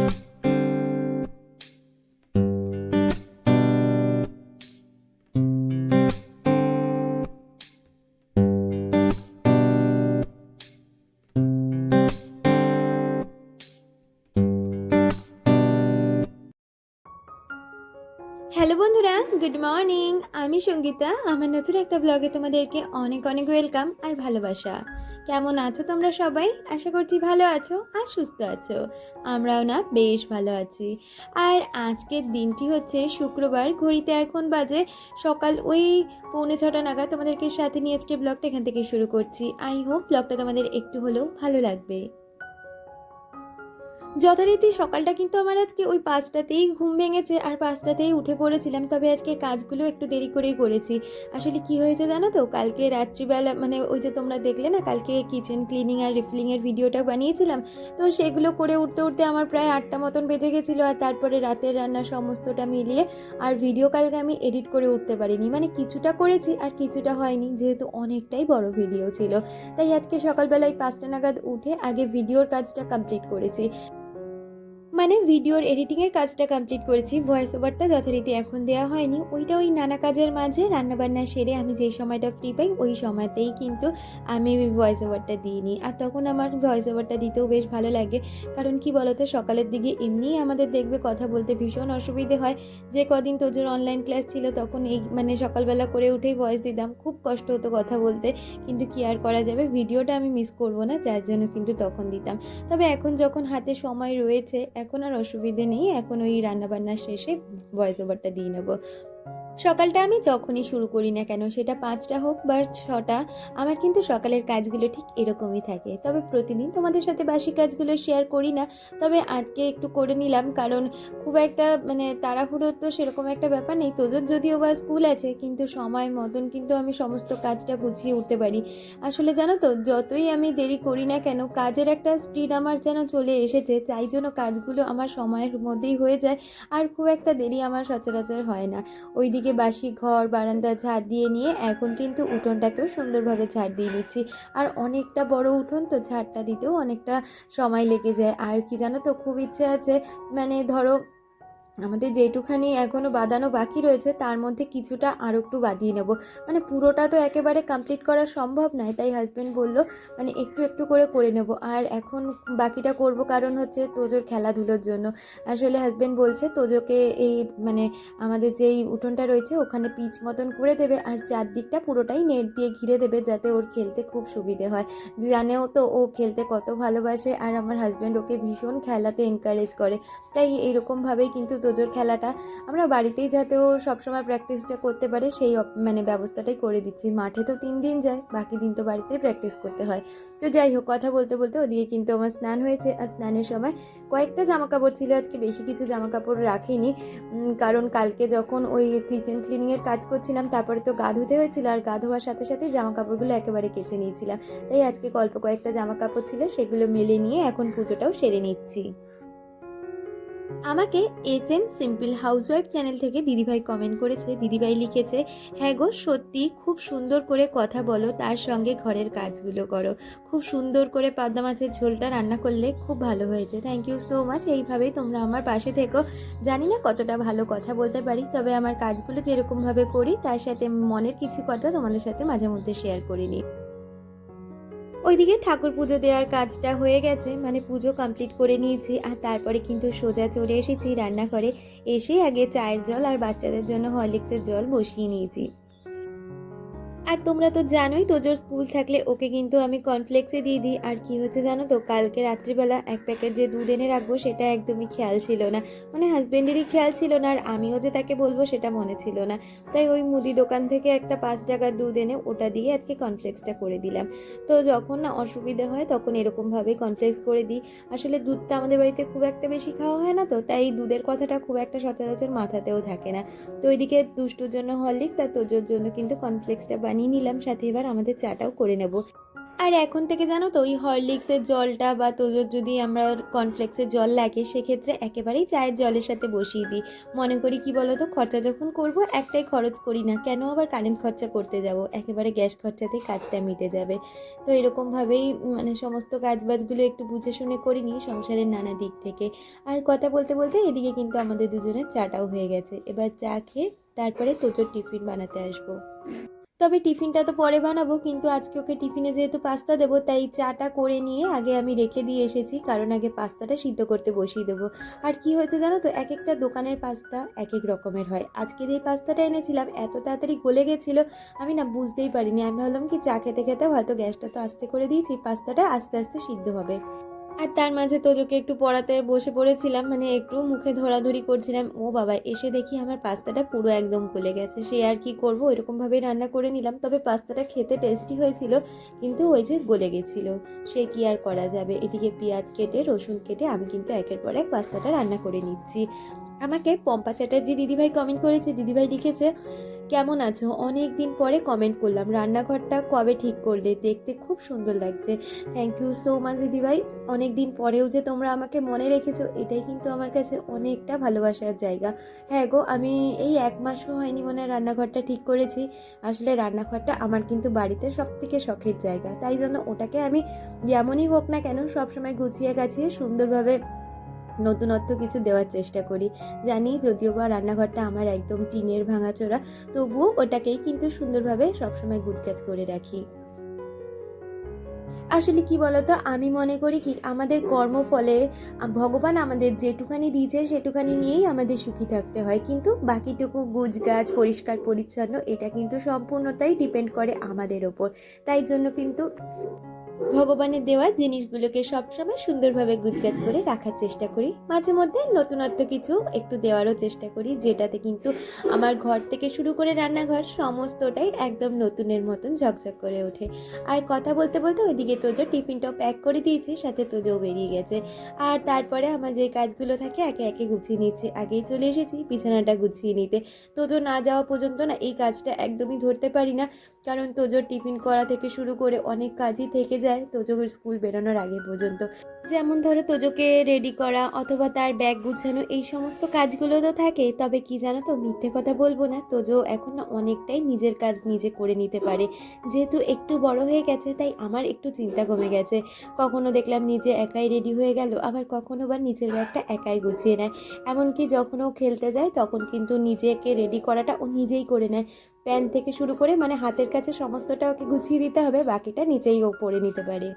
Hello বন্ধুরা, good morning. আমি সঙ্গীতা। আমার নতুন একটা ব্লগে তোমাদেরকে অনেক অনেক ওয়েলকাম আর ভালোবাসা। কেমন আছো তোমরা সবাই? আশা করছি ভালো আছো আর সুস্থ আছো। আমরাও না বেশ ভালো আছি। আর আজকের দিনটি হচ্ছে শুক্রবার। ঘড়িতে এখন বাজে সকাল ওই 6:45 নাগাদ। তোমাদেরকে সাথে নিয়ে আজকে ব্লগটা এখান থেকে শুরু করছি। আই হোপ ব্লগটা তোমাদের একটু হলেও ভালো লাগবে। যথারীতি সকালটা কিন্তু আমার আজকে ওই 5টাতেই ঘুম ভেঙেছে আর 5টাতেই উঠে পড়েছিলাম। তবে আজকে কাজগুলো একটু দেরি করেই করেছি। আসলে কি হয়েছে জানো তো, কালকে রাত্রিবেলা মানে ওই যে তোমরা দেখলে না, কালকে কিচেন ক্লিনিং আর রিফিলিংয়ের ভিডিওটা বানিয়েছিলাম। তো সেগুলো করে উঠতে উঠতে আমার প্রায় 8টা মতন বেজে গেছিলো। আর তারপরে রাতের রান্না সমস্তটা মিলিয়ে আর ভিডিও কালকে আমি এডিট করে উঠতে পারিনি। মানে কিছুটা করেছি আর কিছুটা হয়নি, যেহেতু অনেকটাই বড় ভিডিও ছিল। তাই আজকে সকালবেলায় 5টা নাগাদ উঠে আগে ভিডিওর কাজটা কমপ্লিট করেছি। মানে ভিডিওর এডিটিংয়ের কাজটা কমপ্লিট করেছি, ভয়েস ওভারটা যথারীতি এখন দেওয়া হয়নি। ওইটা ওই নানা কাজের মাঝে রান্নাবান্না সেরে আমি যেই সময়টা ফ্রি পাই ওই সময়তেই কিন্তু আমি ওই ভয়েস ওভারটা দিয়ে নিই। আর তখন আমার ভয়েস ওভারটা দিতেও বেশ ভালো লাগে। কারণ কি বলতো, সকালের দিকে এমনিই আমাদের দেখবে কথা বলতে ভীষণ অসুবিধে হয়। যে কদিন তোজোর অনলাইন ক্লাস ছিল তখন এই মানে সকালবেলা করে উঠেই ভয়েস দিতাম, খুব কষ্ট হতো কথা বলতে। কিন্তু কি আর করা যাবে, ভিডিওটা আমি মিস করব না, যার জন্য কিন্তু তখন দিতাম। তবে এখন যখন হাতে সময় রয়েছে, এখন আর অসুবিধে নেই। এখন ওই রান্নাবান্না শেষে ভয়েস ওভারটা দিয়ে নেব। সকালটা আমি যখনই শুরু করি না কেন, সেটা 5টা হোক বা 6টা, আমার কিন্তু সকালের কাজগুলো ঠিক এরকমই থাকে। তবে প্রতিদিন তোমাদের সাথে বাসি কাজগুলো শেয়ার করি না। তবে আজকে একটু করে নিলাম, কারণ খুব একটা মানে তাড়াহুড়ো তো সেরকম একটা ব্যাপার নেই। তোদের যদিও বা স্কুল আছে, কিন্তু সময় মতন কিন্তু আমি সমস্ত কাজটা গুছিয়ে উঠতে পারি। আসলে জানো তো, যতই আমি দেরি করি না কেন, কাজের একটা স্পিড আমার যেন চলে এসেছে, তাই জন্য কাজগুলো আমার সময়ের মধ্যেই হয়ে যায়। আর খুব একটা দেরি আমার সচরাচর হয় না। ওইদিকে বাসি ঘর বারান্দা ঝাড় দিয়ে নিয়ে এখন কিন্তু উঠোনটাকেও সুন্দরভাবে ঝাড় দিয়ে নিচ্ছি। আর অনেকটা বড় উঠোন তো, ঝাড়টা দিতেও অনেকটা সময় লেগে যায়। আর কি জানো তো, খুব ইচ্ছে আছে মানে ধরো আমাদের যেটুখানি এখনও বাঁধানো বাকি রয়েছে তার মধ্যে কিছুটা আরও একটু বাঁধিয়ে নেব। মানে পুরোটা তো একেবারে কমপ্লিট করা সম্ভব নয়, তাই হাজব্যান্ড বলল মানে একটু একটু করে করে নেব। আর এখন বাকিটা করব কারণ হচ্ছে তোজোর খেলাধুলোর জন্য। আসলে হাজব্যান্ড বলছে তোজোকে এই মানে আমাদের যেই উঠোনটা রয়েছে ওখানে পিচ মতন করে দেবে, আর চারদিকটা পুরোটাই নেট দিয়ে ঘিরে দেবে, যাতে ওর খেলতে খুব সুবিধে হয়। জানেও তো ও খেলতে কত ভালোবাসে, আর আমার হাজব্যান্ড ওকে ভীষণ খেলাতে এনকারেজ করে। তাই এইরকমভাবেই কিন্তু তোজোর খেলাটা আমরা বাড়িতেই যাতে ও সবসময় প্র্যাকটিসটা করতে পারে সেই মানে ব্যবস্থাটাই করে দিচ্ছি। মাঠে তো 3 দিন যায়, বাকি দিন তো বাড়িতেই প্র্যাকটিস করতে হয়। তো যাই হোক, কথা বলতে বলতে ওদিকে কিন্তু আমার স্নান হয়েছে। আর স্নানের সময় কয়েকটা জামাকাপড় ছিল, আজকে বেশি কিছু জামাকাপড় রাখিনি। কারণ কালকে যখন ওই কিচেন ক্লিনিংয়ের কাজ করছিলাম তারপরে তো গা ধুতে হয়েছিল, আর গা ধোয়ার সাথে সাথেই জামাকাপড়গুলো একেবারে কেচে নিয়েছিলাম। তাই আজকে কয়েকটা জামাকাপড় ছিল, সেগুলো মেলে নিয়ে এখন পুজোটাও সেরে নিচ্ছি। আমাকে SM সিম্পল হাউসওয়াইফ চ্যানেল থেকে দিদিভাই কমেন্ট করেছে। দিদিভাই লিখেছে, হ্যাঁ গো সত্যি খুব সুন্দর করে কথা বলো, তার সঙ্গে ঘরের কাজগুলো করো। খুব সুন্দর করে পাবদা মাছের ঝোলটা রান্না করলে খুব ভালো হয়েছে। Thank you so much. এইভাবেই তোমরা আমার পাশে থেকো। জানি না কতটা ভালো কথা বলতে পারি, তবে আমার কাজগুলো যেরকমভাবে করি তার সাথে মনের কিছু কথা তোমাদের সাথে মাঝে মধ্যে শেয়ার করে নিই। ওইদিকে ঠাকুর পুজো দেওয়ার কাজটা হয়ে গেছে, মানে পুজো কমপ্লিট করে নিয়েছি। আর তারপরে কিন্তু সোজা চলে এসেছি রান্নাঘরে। এসে আগে চায়ের জল আর বাচ্চাদের জন্য হরলিক্সের জল বসিয়ে নিয়েছি। আর তোমরা তো জানোই তোজোর স্কুল থাকলে ওকে কিন্তু আমি কর্নফ্লেক্সে দিয়ে দিই। আর কি হচ্ছে জানো তো, কালকে রাত্রিবেলা এক প্যাকেট যে দুধ এনে রাখবো সেটা একদমই খেয়াল ছিল না। মানে হাজবেন্ডেরই খেয়াল ছিল না, আর আমিও যে তাকে বলবো সেটা মনে ছিল না। তাই ওই মুদি দোকান থেকে একটা 5 টাকার দুধ এনে ওটা দিয়ে আজকে কর্নফ্লেক্সটা করে দিলাম। তো যখন না অসুবিধা হয় তখন এরকমভাবেই কর্নফ্লেক্স করে দিই। আসলে দুধটা আমাদের বাড়িতে খুব একটা বেশি খাওয়া হয় না, তো তাই দুধের কথাটা খুব একটা সচরাচর মাথাতেও থাকে না। তো ওইদিকে দুষ্টুর জন্য হরলিক্স আর তোজোর জন্য কিন্তু কর্নফ্লেক্সটা বানিয়ে নিলাম, সাথে এবার আমাদের চাটাও করে নেব। আর এখন থেকে জানো তো ওই হরলিক্সের জলটা বা তোজোর যদি আমরা কর্নফ্লেক্সের জল লাগে সেক্ষেত্রে একেবারেই চায়ের জলের সাথে বসিয়ে দিই। মনে করি কি বলো তো, খরচা যখন করব একটাই খরচ করি না কেন, আবার কারেন্ট খরচা করতে যাব, একেবারে গ্যাস খরচাতেই কাজটা মিটে যাবে। তো এরকমভাবেই মানে সমস্ত কাজবাজগুলো একটু বুঝে শুনে করি নিই সংসারের নানা দিক থেকে। আর কথা বলতে বলতে এদিকে কিন্তু আমাদের দুজনের চাটাও হয়ে গেছে। এবার চা খেয়ে তারপরে তোজোর টিফিন বানাতে আসবো। তবে টিফিনটা তো পরে বানাবো, কিন্তু আজকে ওকে টিফিনে যেহেতু পাস্তা দেবো তাই চাটা করে নিয়ে আগে আমি রেখে দিয়ে এসেছি, কারণ আগে পাস্তাটা সিদ্ধ করতে বসিয়ে দেবো। আর কি হয়েছে জানো তো, এক একটা দোকানের পাস্তা এক এক রকমের হয়। আজকে যেই পাস্তাটা এনেছিলাম এত তাড়াতাড়ি গলে গেছিলো, আমি না বুঝতেই পারিনি। আমি ভাবলাম কি চা খেতে খেতে হয়তো গ্যাসটা তো আস্তে করে দিয়েছি, পাস্তাটা আস্তে আস্তে সিদ্ধ হবে। আর তার মাঝে তোজোকে একটু পড়াতে বসে পড়েছিলাম, মানে একটু মুখে ধরাধরি করছিলাম। ও বাবা, এসে দেখি আমার পাস্তাটা পুরো একদম গলে গেছে। সে আর কি করব, এরকমভাবেই রান্না করে নিলাম। তবে পাস্তাটা খেতে টেস্টি হয়েছিল, কিন্তু ওই যে গলে গেছিলো, সে কি আর করা যাবে। এদিকে পেঁয়াজ কেটে রসুন কেটে আমি কিন্তু একের পর এক পাস্তাটা রান্না করে নিচ্ছি। আমাকে পম্পা চ্যাটার্জি দিদিভাই কমেন্ট করেছে, দিদিভাই লিখেছে, কেমন আছো, অনেক দিন পরে কমেন্ট করলাম, রান্নাঘরটা কবে ঠিক করলে, দেখতে খুব সুন্দর লাগছে। থ্যাংক ইউ সো মাচ দিদিভাই। অনেক দিন পরেও যে তোমরা আমাকে মনে রেখেছো, এটাই কিন্তু আমার কাছে অনেকটা ভালোবাসার জায়গা। হ্যাঁ গো, আমি এই 1 মাসও হয়নি মনে হয় রান্নাঘরটা ঠিক করেছি। আসলে রান্নাঘরটা আমার কিন্তু বাড়িতে সবথেকে শখের জায়গা, তাই জন্য ওটাকে আমি যেমনই হোক না কেন সবসময় গুছিয়ে গাছিয়ে সুন্দরভাবে নতুনত্ব কিছু দেওয়ার চেষ্টা করি। জানি যদিও বা রান্নাঘরটা আমার একদম টিনের ভাঙাচোরা, তবুও ওটাকেই কিন্তু সুন্দরভাবে সবসময় গুছগাছ করে রাখি। আসলে কি বলতো, আমি মনে করি কি আমাদের কর্মফলে ভগবান আমাদের যেটুখানি দিয়েছে সেটুখানি নিয়েই আমাদের সুখী থাকতে হয়, কিন্তু বাকিটুকু গুছগাছ পরিষ্কার পরিচ্ছন্ন এটা কিন্তু সম্পূর্ণটাই ডিপেন্ড করে আমাদের ওপর। তাই জন্য কিন্তু ভগবানের দেওয়া জিনিসগুলোকে সবসময় সুন্দরভাবে গুছগাছ করে রাখার চেষ্টা করি। মাঝে মধ্যে নতুনত্ব কিছু একটু দেওয়ারও চেষ্টা করি, যেটাতে কিন্তু আমার ঘর থেকে শুরু করে রান্নাঘর সমস্তটাই একদম নতুনের মতন ঝকঝক করে ওঠে। আর কথা বলতে বলতে ওইদিকে তোজো টিফিনটাও প্যাক করে দিয়েছি, সাথে তোজোও বেরিয়ে গেছে। আর তারপরে আমার যে কাজগুলো থাকে একে একে গুছিয়ে নিচ্ছি। আগেই চলে এসেছি বিছানাটা গুছিয়ে নিতে। তোজো না যাওয়া পর্যন্ত না এই কাজটা একদমই ধরতে পারি না, কারণ তোজোর টিফিন করা থেকে শুরু করে অনেক কাজই থেকে যায় তোজোর স্কুল বেরোনোর আগে পর্যন্ত। যেমন ধরো তোজোকে রেডি করা অথবা তার ব্যাগ গুছানো, এই সমস্ত কাজগুলো তো থাকে। তবে কি জানো তো, মিথ্যে কথা বলবো না, তোজো এখন না অনেকটাই নিজের কাজ নিজে করে নিতে পারে। যেহেতু একটু বড় হয়ে গেছে তাই আমার একটু চিন্তা কমে গেছে। কখনো দেখলাম নিজে একাই রেডি হয়ে গেল, আবার কখনো বা নিজের ব্যাগটা একাই গুছিয়ে নেয়। এমনকি যখন ও খেলতে যায় তখন কিন্তু নিজেকে রেডি করাটা ও নিজেই করে নেয়। প্যান থেকে শুরু করে মানে হাতের কাছে সমস্তটা ওকে গুছিয়ে দিতে হবে, বাকিটা নিচেই ও পরে নিতে পারে।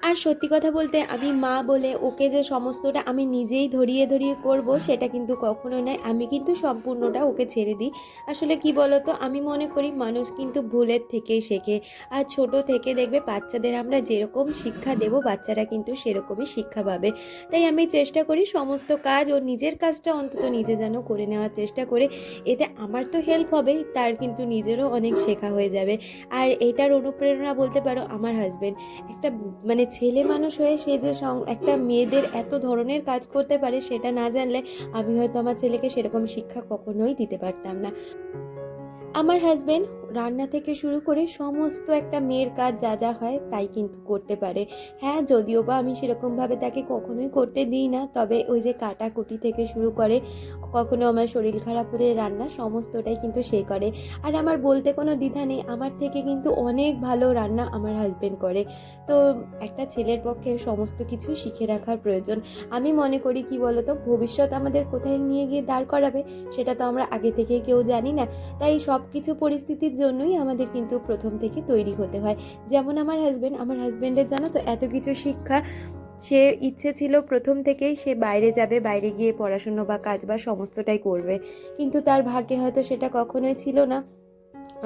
আর সত্যি কথা বলতে আমি মা বলে ওকে যে সমস্তটা আমি নিজেই ধরিয়ে ধরিয়ে করব সেটা কিন্তু কখনো নয়। আমি কিন্তু সম্পূর্ণটা ওকে ছেড়ে দিই। আসলে কি বলতো, আমি মনে করি মানুষ কিন্তু ভুলের থেকেই শেখে। আর ছোট থেকে দেখবে বাচ্চাদের আমরা যেরকম শিক্ষা দেব বাচ্চারা কিন্তু সেরকমই শিক্ষা পাবে। তাই আমি চেষ্টা করি সমস্ত কাজ ও নিজের কাজটা অন্তত নিজে যেন করে নেওয়ার চেষ্টা করে। এতে আমার তো হেল্প হবে, তার কিন্তু নিজেরও অনেক শেখা হয়ে যাবে। আর এটার অনুপ্রেরণা বলতে পারো আমার হাজবেন্ড। একটা মানে ছেলে মানুষ হয়ে সে যে একটা মেয়েদের এত ধরনের কাজ করতে পারে সেটা না জানলে আমি হয়তো আমার ছেলেকে সেরকম শিক্ষা কখনোই দিতে পারতাম না। আমার হাজবেন্ড রান্না থেকে শুরু করে সমস্ত একটা মেয়ের কাজ যা যা হয় তাই কিন্তু করতে পারে। হ্যাঁ, যদিও বা আমি সেরকমভাবে তাকে কখনোই করতে দিই না, তবে ওই যে কাটাকুটি থেকে শুরু করে কখনো আমার শরীর খারাপ হলে রান্না সমস্তটাই কিন্তু সে করে। আর আমার বলতে কোনো দ্বিধা নেই, আমার থেকে কিন্তু অনেক ভালো রান্না আমার হাজবেন্ড করে। তো একটা ছেলের পক্ষে সমস্ত কিছু শিখে রাখার প্রয়োজন। আমি মনে করি কি বলতো, ভবিষ্যৎ আমাদের কোথায় নিয়ে গিয়ে দাঁড় করাবে সেটা তো আমরা আগে থেকে কেউ জানি না। তাই সব কিছু পরিস্থিতির জন্যই আমাদের কিন্তু প্রথম থেকে তৈরি হতে হয়। যেমন আমার হাজবেন্ডের জানো তো এত কিছু শিক্ষা, সে ইচ্ছে ছিল প্রথম থেকেই সে বাইরে যাবে, বাইরে গিয়ে পড়াশুনো বা কাজ বা সমস্তটাই করবে, কিন্তু তার ভাগ্যে হয়তো সেটা কখনোই ছিল না।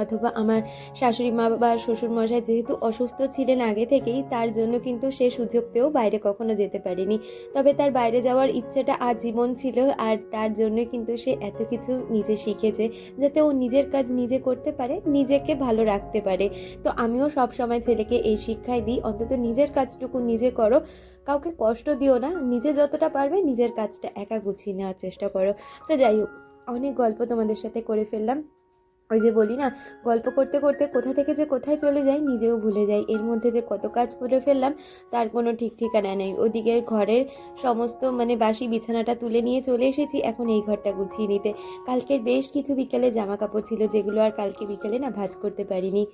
অথবা আমার শাশুড়ি মা বা শ্বশুরমশাই যেহেতু অসুস্থ ছিলেন আগে থেকেই, তার জন্য কিন্তু সে সুযোগ পেয়েও বাইরে কখনো যেতে পারেনি। তবে তার বাইরে যাওয়ার ইচ্ছেটা আজীবন ছিল, আর তার জন্য কিন্তু সে এত কিছু নিজে শিখেছে যাতে ও নিজের কাজ নিজে করতে পারে, নিজেকে ভালো রাখতে পারে। তো আমিও সব সময় ছেলেকে এই শিক্ষাই দিই, অন্তত নিজের কাজটুকু নিজে করো, কাউকে কষ্ট দিও না, নিজে যতটা পারবে নিজের কাজটা একা গুছিয়ে নেওয়ার চেষ্টা করো। তো যাই হোক, অনেক গল্প তোমাদের সাথে করে ফেললাম। ওই যে বলি না, গল্প করতে করতে কোথা থেকে যে কোথায় চলে যাই নিজেও ভুলে যাই। এর মধ্যে যে কত কাজ করে ফেললাম তার কোনো ঠিক ঠিকানা নেই। ওদিকে ঘরের সমস্ত মানে বাসি বিছানাটা তুলে নিয়ে চলে এসেছি এখন এই ঘরটা গুছিয়ে নিতে। কালকের বেশ কিছু বিকেলে জামা কাপড় ছিল যেগুলো আর কালকে বিকেলে না ভাঁজ করতে পারিনি।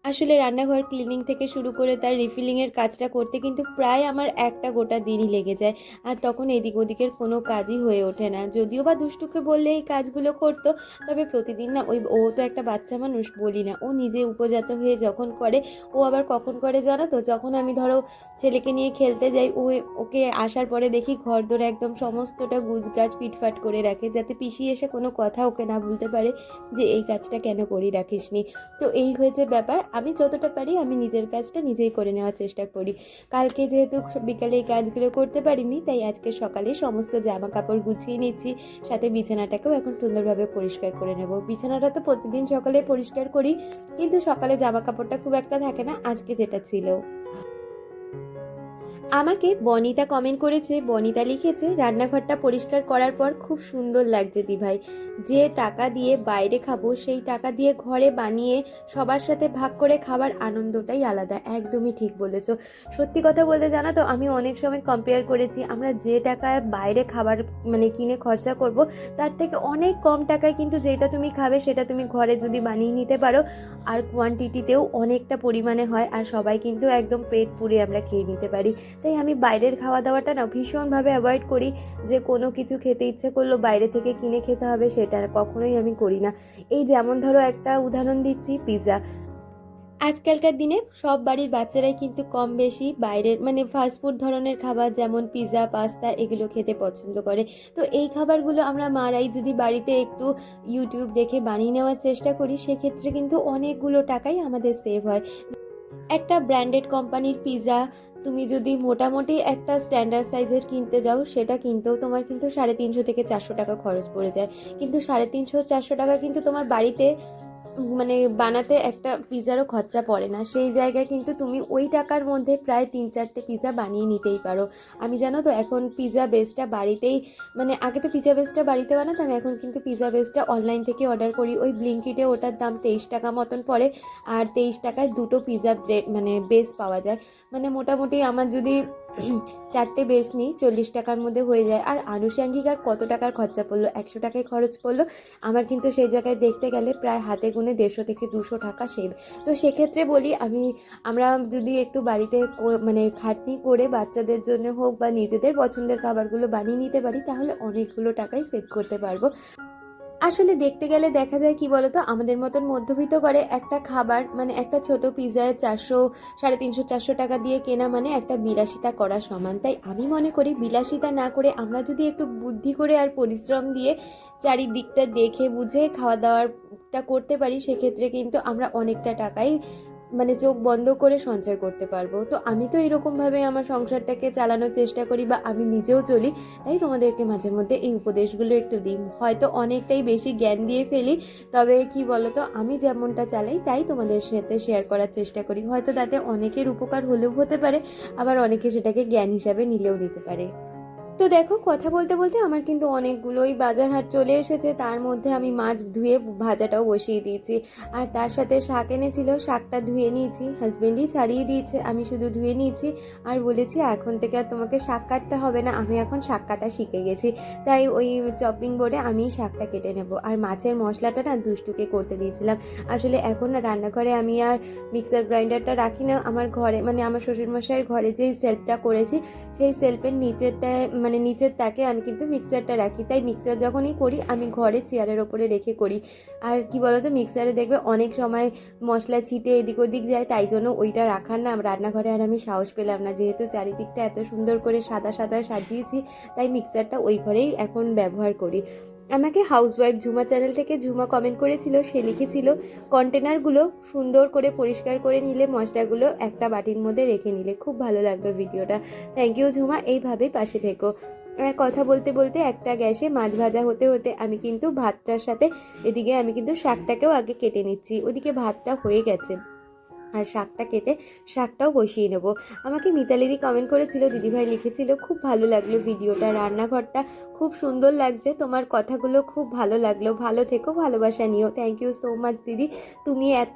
আসলে রান্নাঘর ক্লিনিং থেকে শুরু করে তার রিফিলিংয়ের কাজটা করতে কিন্তু প্রায় আমার একটা গোটা দিনই লেগে যায়। আর তখন এদিক ওদিকের কোনো কাজই হয়ে ওঠে না। যদিও বা দুষ্টুকে বললে এই কাজগুলো করতো, তবে প্রতিদিন না ও তো একটা বাচ্চা মানুষ, বলি না, ও নিজে উপজাত হয়ে যখন করে, ও আবার কখন করে জানো তো, যখন আমি ধরো ছেলেকে নিয়ে খেলতে যাই, ওকে আসার পরে দেখি ঘর দোর একদম সমস্তটা গুছগাছ ফিটফাট করে রাখে, যাতে পিসি এসে কোনো কথা ওকে না বলতে পারে যে এই কাজটা কেন করি রাখিসনি। তো এই হয়েছে ব্যাপার। আমি যতটা পারি আমি নিজের কাজটা নিজেই করে নেওয়ার চেষ্টা করি। কালকে যেহেতু বিকালে এই কাজগুলো করতে পারিনি, তাই আজকে সকালে সমস্ত জামা কাপড় গুছিয়ে নিচ্ছি, সাথে বিছানাটাকেও এখন সুন্দরভাবে পরিষ্কার করে নেব। বিছানাটা তো প্রতিদিন সকালে পরিষ্কার করি, কিন্তু সকালে জামা কাপড়টা খুব একটা থাকে না, আজকে যেটা ছিল। আমাকে বনিতা কমেন্ট করেছে, বনিতা লিখেছে, রান্নাঘরটা পরিষ্কার করার পর খুব সুন্দর লাগছে দিভাই। যে টাকা দিয়ে বাইরে খাবো সেই টাকা দিয়ে ঘরে বানিয়ে সবার সাথে ভাগ করে খাবার আনন্দটাই আলাদা। একদমই ঠিক বলেছো। সত্যি কথা বলতে জানো তো, আমি অনেক সময় কম্পেয়ার করেছি, আমরা যে টাকায় বাইরে খাবার মানে কিনে খরচা করব, তার থেকে অনেক কম টাকায় কিন্তু যেটা তুমি খাবে সেটা তুমি ঘরে যদি বানিয়ে নিতে পারো, আর কোয়ান্টিটিতেও অনেকটা পরিমাণে হয়, আর সবাই কিন্তু একদম পেট পুরে আমরা খেয়ে নিতে পারি। তাই আমি বাইরের খাওয়া দাওয়াটা না ভীষণভাবে অ্যাভয়েড করি। যে কোনো কিছু খেতে ইচ্ছে করলো বাইরে থেকে কিনে খেতে হবে, সেটা কখনোই আমি করি না। এই যেমন ধরো একটা উদাহরণ দিচ্ছি, পিৎজা। আজকালকার দিনে সব বাড়ির বাচ্চারাই কিন্তু কম বেশি বাইরের মানে ফাস্টফুড ধরনের খাবার, যেমন পিৎজা, পাস্তা, এগুলো খেতে পছন্দ করে। তো এই খাবারগুলো আমরা মারাই যদি বাড়িতে একটু ইউটিউব দেখে বানিয়ে নেওয়ার চেষ্টা করি, সেক্ষেত্রে কিন্তু অনেকগুলো টাকাই আমাদের সেভ হয়। একটা ব্র্যান্ডেড কোম্পানির পিৎজা তুমি যদি মোটামুটি একটা স্ট্যান্ডার্ড সাইজের কিনতে যাও, সেটা কিনতেও তোমার কিন্তু 350 থেকে 400 টাকা খরচ পড়ে যায়। কিন্তু 350-400 টাকা কিন্তু তোমার বাড়িতে মানে বানাতে একটা পিৎজারও খরচা পড়ে না। সেই জায়গায় কিন্তু তুমি ওই টাকার মধ্যে প্রায় 3-4টে পিৎজা বানিয়ে নিতেই পারো। আমি জানো তো এখন পিৎজা বেসটা বাড়িতেই, মানে আগে তো পিৎজা বেসটা বাড়িতে বানাতাম, এখন কিন্তু পিৎজা বেসটা অনলাইন থেকে অর্ডার করি। ওই ব্লিঙ্কিটে ওটার দাম 23 টাকা মতন পড়ে, আর 23 টাকায় দুটো পিৎজা ব্রেড মানে বেস পাওয়া যায়। মানে মোটামুটি আমার যদি 4টে বেস নিই 40 টাকার মধ্যে হয়ে যায়। আর আনুষঙ্গিক আর কত টাকার খরচা পড়লো, 100 টাকায় খরচ পড়লো আমার, কিন্তু সেই জায়গায় দেখতে গেলে প্রায় হাতে গুনে 150 থেকে 200 টাকা সেভ। তো সেক্ষেত্রে বলি আমরা যদি একটু বাড়িতে মানে খাটনি করে বাচ্চাদের জন্য হোক বা নিজেদের পছন্দের খাবারগুলো বানিয়ে নিতে পারি, তাহলে অনেকগুলো টাকাই সেভ করতে পারবো। আসলে দেখতে গেলে দেখা যায় কি বলতো, আমাদের মতন মধ্যবিত্ত করে একটা খাবার মানে একটা ছোট পিৎজায় 400, 350-400 টাকা দিয়ে কেনা মানে একটা বিলাসিতা করা সমান। তাই আমি মনে করি বিলাসিতা না করে আমরা যদি একটু বুদ্ধি করে আর পরিশ্রম দিয়ে চারিদিকটা দেখে বুঝে খাওয়া দাওয়াটা করতে পারি, সেক্ষেত্রে কিন্তু আমরা অনেকটা টাকাই মানে চোখ বন্ধ করে সঞ্চয় করতে পারবো। তো আমি তো এরকমভাবে আমার সংসারটাকে চালানোর চেষ্টা করি, বা আমি নিজেও চলি। তাই তোমাদেরকে মাঝে মধ্যে এই উপদেশগুলো একটু দিই, হয়তো অনেকটাই বেশি জ্ঞান দিয়ে ফেলি, তবে কি বলতো, আমি যেমনটা চালাই তাই তোমাদের সাথে শেয়ার করার চেষ্টা করি। হয়তো তাতে অনেকের উপকার হলেও হতে পারে, আবার অনেকে সেটাকে জ্ঞান হিসাবে নিলেও নিতে পারে। তো দেখো, কথা বলতে বলতে আমার কিন্তু অনেকগুলোই বাজার হাট চলে এসেছে। তার মধ্যে আমি মাছ ধুয়ে ভাজাটাও বসিয়ে দিয়েছি, আর তার সাথে শাক এনেছিল, শাকটা ধুয়ে নিয়েছি, হাজবেন্ডই ছাড়িয়ে দিয়েছে, আমি শুধু ধুয়ে নিয়েছি। আর বলেছি এখন থেকে আর তোমাকে শাক কাটতে হবে না, আমি এখন শাক কাটা শিখে গেছি। তাই ওই চপিং বোর্ডে আমি শাকটা কেটে নেব। আর মাছের মশলাটা না দুষ্টুকে করতে দিয়েছিলাম। আসলে এখন না রান্নাঘরে আমি আর মিক্সার গ্রাইন্ডারটা রাখি না। আমার ঘরে মানে আমার শ্বশুরমশাইয়ের ঘরে যেই সেলফটা করেছি, সেই সেলফের নিচেরটায় মানে নিচের তাকে আমি কিন্তু মিক্সারটা রাখি। তাই মিক্সার যখনই করি আমি ঘরে চেয়ারের ওপরে রেখে করি। আর কি বলতো, মিক্সারে দেখবে অনেক সময় মশলা ছিটে এদিক ওদিক যায়, তাই জন্য ওইটা রাখার না রান্নাঘরে আর আমি সাহস পেলাম না। যেহেতু চারিদিকটা এত সুন্দর করে সাদা সাদা সাজিয়েছি, তাই মিক্সারটা ওই ঘরেই এখন ব্যবহার করি। আমাকে হাউসওয়াইফ ঝুমা চ্যানেল থেকে ঝুমা কমেন্ট করেছিল, সে লিখেছিল কন্টেনারগুলো সুন্দর করে পরিষ্কার করে নিলে মশলাগুলো একটা বাটির মধ্যে রেখে নিলে খুব ভালো লাগবে ভিডিওটা। থ্যাংক ইউ ঝুমা, এইভাবেই পাশে থেকো। আর কথা বলতে বলতে একটা গ্যাসে মাছ ভাজা হতে হতে আমি কিন্তু ভাতটার সাথে এদিকে আমি কিন্তু শাকটাকেও আগে কেটে নিচ্ছি। ওদিকে ভাতটা হয়ে গেছে, আর শাকটা কেটে শাকটাও বসিয়ে নেবো। আমাকে মিতালিদি কমেন্ট করেছিল, দিদিভাই লিখেছিল খুব ভালো লাগলো ভিডিওটা, রান্নাঘরটা খুব সুন্দর লাগছে, তোমার কথাগুলো খুব ভালো লাগলো, ভালো থেকো, ভালোবাসা নিও। থ্যাংক ইউ সো মাচ দিদি। তুমি এত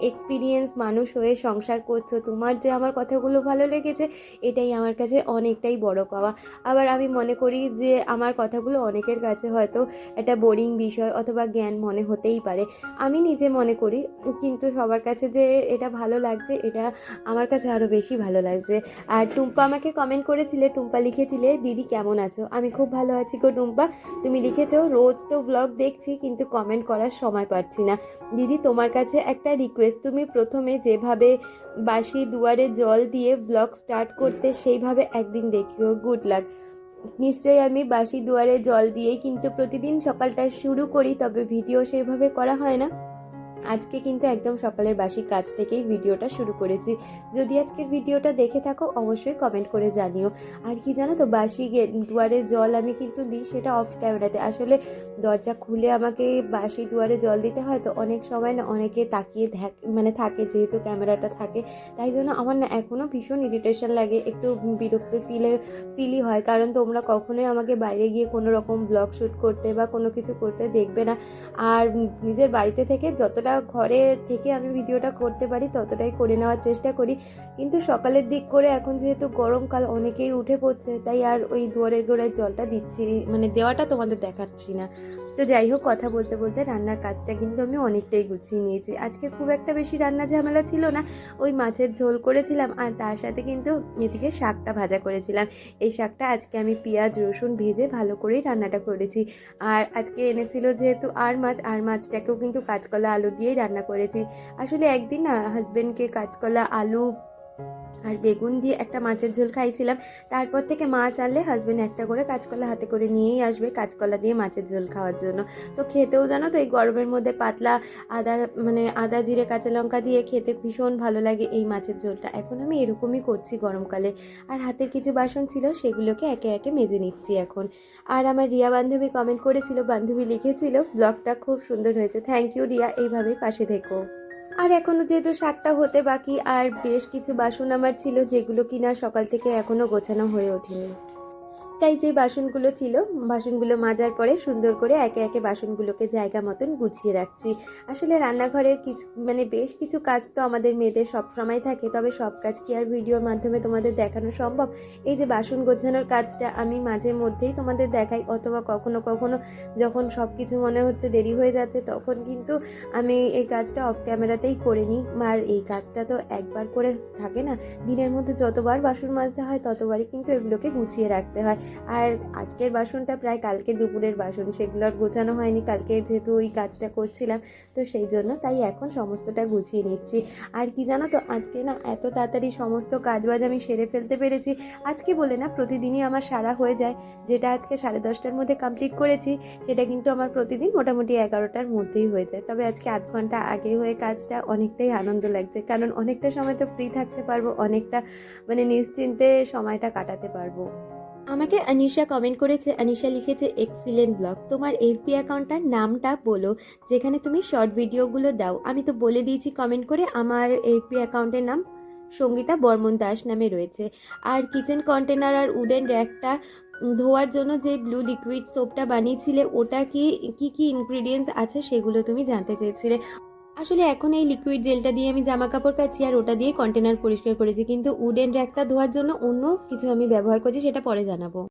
এক্সপিরিয়েন্স মানুষ হয়ে সংসার করছো, তোমার যে আমার কথাগুলো ভালো লেগেছে এটাই আমার কাছে অনেকটাই বড় পাওয়া। আবার আমি মনে করি যে আমার কথাগুলো অনেকের কাছে হয়তো একটা বোরিং বিষয় অথবা জ্ঞান মনে হতেই পারে, আমি নিজে মনে করি, কিন্তু সবার কাছে যে এটা ভালো লাগছে এটা আমার কাছে আরও বেশি ভালো লাগছে। আর টুম্পা আমাকে কমেন্ট করেছিলে, টুম্পা লিখেছিলে দিদি কেমন আছো, আমি খুব ভালো আছি গো টুম্পা। তুমি লিখেছো রোজ তো ব্লগ দেখছি কিন্তু কমেন্ট করার সময় পাচ্ছি না। দিদি তোমার কাছে একটা রিকোয়েস্ট, তুমি প্রথমে যেভাবে বাসি দুয়ারে জল দিয়ে ব্লগ স্টার্ট করতে সেইভাবে একদিন দেখিও। Good luck. নিশ্চয়ই আমি বাসি দুয়ারে জল দিয়েই কিন্তু প্রতিদিন সকালটা শুরু করি, তবে ভিডিও সেইভাবে করা হয় না। আজকে কিন্তু একদম সকালের বাসি কাজ থেকেই ভিডিওটা শুরু করেছি। যদি আজকের ভিডিওটা দেখে থাকো অবশ্যই কমেন্ট করে জানিও। আর কি জানো তো, বাসি দুয়ারে জল আমি কিন্তু দিই সেটা অফ ক্যামেরাতে। আসলে দরজা খুলে আমাকে বাসি দুয়ারে জল দিতে হয়, তো অনেক সময় না অনেকে তাকিয়ে থাকে, যেহেতু ক্যামেরাটা থাকে, তাই জন্য আমার না এখনও ভীষণ ইরিটেশন লাগে, একটু বিরক্ত ফিলই হয়। কারণ তোমরা কখনোই আমাকে বাইরে গিয়ে কোনো রকম ব্লগ শ্যুট করতে বা কোনো কিছু করতে দেখবে না। আর নিজের বাড়িতে থেকে যতটা ঘরে থেকে আমি ভিডিওটা করতে পারি ততটাই করে নেওয়ার চেষ্টা করি, কিন্তু সকালের দিক করে এখন যেহেতু গরমকাল অনেকেই উঠে পড়ছে, তাই আর ওই দুয়ারের গোড়ায় জলটা দিচ্ছি দেওয়াটা তোমাদের দেখাচ্ছি না। তো যাই হোক, কথা বলতে বলতে রান্নার কাজটা কিন্তু আমি অনেকটাই গুছিয়ে নিয়েছি। আজকে খুব একটা বেশি রান্না ঝামেলা ছিল না, ওই মাছের ঝোল করেছিলাম আর তার সাথে কিন্তু এদিকে শাকটা ভাজা করেছিলাম। এই শাকটা আজকে আমি পেঁয়াজ রসুন ভেজে ভালো করেই রান্নাটা করেছি। আর আজকে এনেছিল যেহেতু আর মাছটাকেও কিন্তু কাঁচকলা আলু দিয়েই রান্না করেছি। আসলে একদিন না হাজবেন্ডকে কাঁচকলা আলু আর বেগুন দিয়ে একটা মাছের ঝোল খাইছিলাম, তারপর থেকে মাছ আনলে হাজবেন্ড একটা করে কাঁচকলা হাতে করে নিয়েই আসবে কাঁচকলা দিয়ে মাছের ঝোল খাওয়ার জন্য। তো খেতেও জানো তো এই গরমের মধ্যে পাতলা আদা জিরে কাঁচা লঙ্কা দিয়ে খেতে ভীষণ ভালো লাগে এই মাছের ঝোলটা। এখন আমি এরকমই করছি গরমকালে। আর হাতের কিছু বাসন ছিল সেগুলোকে একে একে মেজে নিচ্ছি এখন। আর আমার রিয়া বান্ধবী কমেন্ট করেছিল, বান্ধবী লিখেছিল ব্লগটা খুব সুন্দর হয়েছে। থ্যাংক ইউ রিয়া, এইভাবেই পাশে থেকো। আর এখনও যেহেতু শাকটা হতে বাকি, আর বেশ কিছু বাসন আমার ছিল যেগুলো কিনা সকাল থেকে এখনও গোছানো হয়ে ওঠেনি, তাই যে বাসনগুলো মাজার পরে সুন্দর করে একে একে বাসনগুলোকে জায়গা মতন গুছিয়ে রাখছি। আসলে রান্নাঘরের কিছু বেশ কিছু কাজ তো আমাদের মেয়েদের সব সময় থাকে, তবে সব কাজ কি আর ভিডিওর মাধ্যমে তোমাদের দেখানো সম্ভব? এই যে বাসন গোছানোর কাজটা আমি মাঝে মধ্যেই তোমাদের দেখাই, অথবা কখনো কখনো যখন সব কিছু মনে হচ্ছে দেরি হয়ে যাচ্ছে তখন কিন্তু আমি এই কাজটা অফ ক্যামেরাতেই করে নিই। আর এই কাজটা তো একবার করে থাকে না, দিনের মধ্যে যতবার বাসন মাজতে হয় ততবারই কিন্তু এগুলোকে গুছিয়ে রাখতে হয়। আর আজকের বাসনটা প্রায় কালকে দুপুরের বাসন, সেগুলো আর গোছানো হয়নি, কালকে যেহেতু ওই কাজটা করছিলাম তো সেই জন্য, তাই এখন সমস্তটা গুছিয়ে নিচ্ছি। আর কি জানো তো, আজকে না এত তাড়াতাড়ি সমস্ত কাজবাজ আমি সেরে ফেলতে পেরেছি। আজকে বলে না, প্রতিদিনই আমার সারা হয়ে যায়। যেটা আজকে 10:30টার মধ্যে কমপ্লিট করেছি সেটা কিন্তু আমার প্রতিদিন মোটামুটি 11টার মধ্যেই হয়ে যায়। তবে আজকে আধ ঘন্টা আগে হয়ে কাজটা অনেকটাই আনন্দ লাগছে, কারণ অনেকটা সময় তো ফ্রি থাকতে পারবো, অনেকটা নিশ্চিন্তে সময়টা কাটাতে পারবো। আমাকে আনিশা কমেন্ট করেছে, আনিশা লিখেছে এক্সিলেন্ট ব্লগ, তোমার এফবি অ্যাকাউন্টটার নামটা বলো যেখানে তুমি শর্ট ভিডিওগুলো দাও। আমি তো বলে দিয়েছি কমেন্ট করে, আমার এফবি অ্যাকাউন্টের নাম সঙ্গীতা বর্মন দাস নামে রয়েছে। আর কিচেন কন্টেনার আর উডেন র্যাকটা ধোয়ার জন্য যে ব্লু লিকুইড সোপটা বানিয়েছিলে ওটা কি ইনগ্রিডিয়েন্টস আছে সেগুলো তুমি জানতে চেয়েছিলে। আসলে এখন এই লিকুইড জেলটা দিয়ে আমি জামা কাপড় কাচ্ছি আর ওটা দিয়ে কন্টেনার পরিষ্কার করেছি, কিন্তু উডেন র্যাকটা ধোয়ার জন্য অন্য কিছু আমি ব্যবহার করছি, সেটা পরে জানাবো।